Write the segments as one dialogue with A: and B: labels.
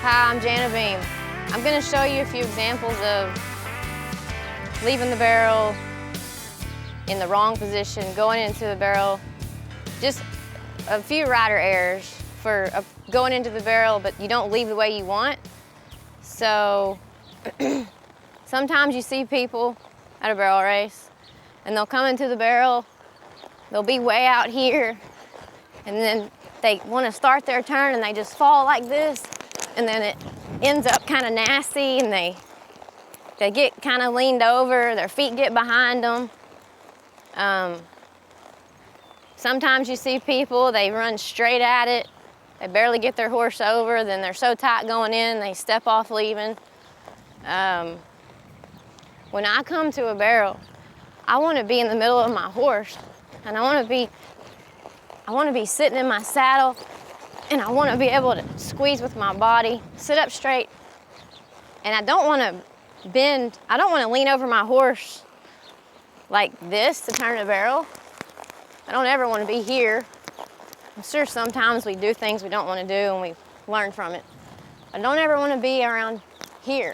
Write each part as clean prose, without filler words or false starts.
A: Hi, I'm Janna Beam. I'm going to show you a few examples of leaving the barrel in the wrong position, going into the barrel, just a few rider errors for going into the barrel, but you don't leave the way you want. So sometimes you see people at a barrel race and they'll come into the barrel, they'll be way out here, and then they want to start their turn and they just fall like this, and then it ends up kind of nasty and they get kind of leaned over, their feet get behind them. Sometimes you see people, they run straight at it, they barely get their horse over, then they're so tight going in, they step off leaving. When I come to a barrel, I want to be in the middle of my horse, and I want to be sitting in my saddle, and I want to be able to squeeze with my body, sit up straight, and I don't want to bend, I don't want to lean over my horse like this to turn a barrel. I don't ever want to be here. I'm sure sometimes we do things we don't want to do and we learn from it. I don't ever want to be around here.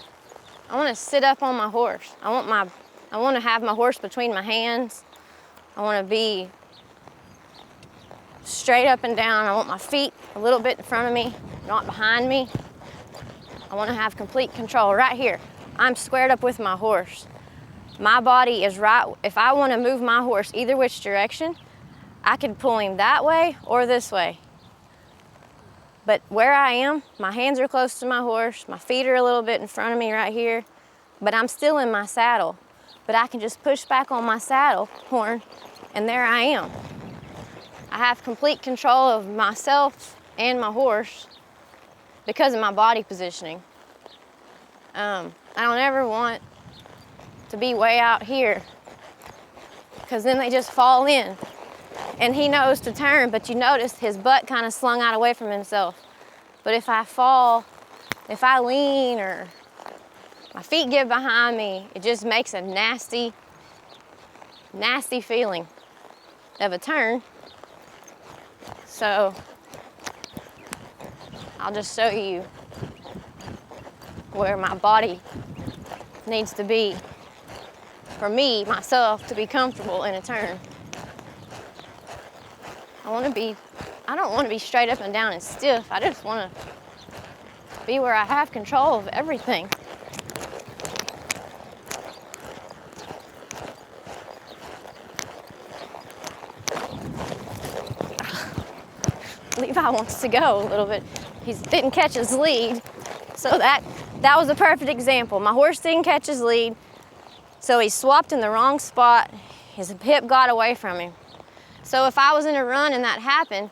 A: I want to sit up on my horse. I want to have my horse between my hands. I want to be straight up and down. I want my feet a little bit in front of me, not behind me. I want to have complete control right here. I'm squared up with my horse. My body is right. If I want to move my horse either which direction, I can pull him that way or this way. But where I am, my hands are close to my horse, my feet are a little bit in front of me right here, but I'm still in my saddle. But I can just push back on my saddle horn, and there I am. I have complete control of myself and my horse because of my body positioning. I don't ever want to be way out here, because then they just fall in. And he knows to turn, but you notice his butt kind of slung out away from himself. But if I fall, if I lean, or my feet get behind me, it just makes a nasty, nasty feeling of a turn. So I'll just show you where my body needs to be for me, myself, to be comfortable in a turn. I don't want to be straight up and down and stiff. I just want to be where I have control of everything. Levi wants to go a little bit. He didn't catch his lead, so that was a perfect example. My horse didn't catch his lead, so he swapped in the wrong spot. His hip got away from him. So if I was in a run and that happened,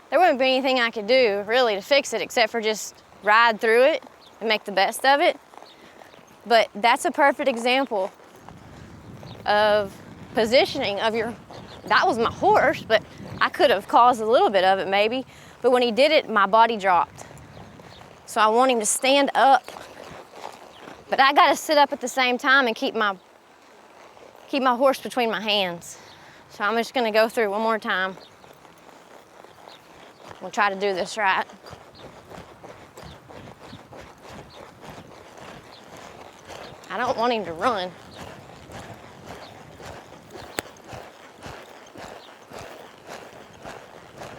A: there wouldn't be anything I could do really to fix it except for just ride through it and make the best of it. But that's a perfect example of positioning of your, that was my horse, but I could have caused a little bit of it maybe, but when he did it, my body dropped. So I want him to stand up, but I gotta sit up at the same time and keep my horse between my hands. So I'm just gonna go through one more time. We'll try to do this right. I don't want him to run.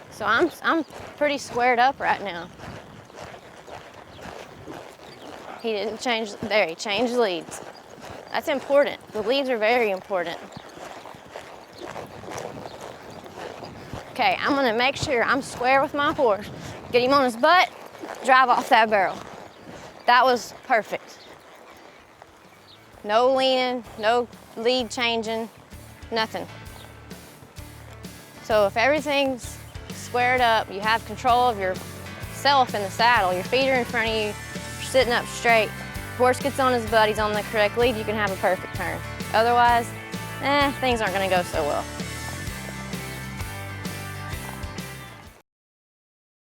A: So I'm pretty squared up right now. He didn't change, there, he changed leads. That's important. The leads are very important. Okay, I'm gonna make sure I'm square with my horse, get him on his butt, drive off that barrel. That was perfect. No leaning, no lead changing, nothing. So if everything's squared up, you have control of yourself in the saddle, your feet are in front of you, you're sitting up straight, horse gets on his butt, he's on the correct lead, you can have a perfect turn. Otherwise, things aren't gonna go so well.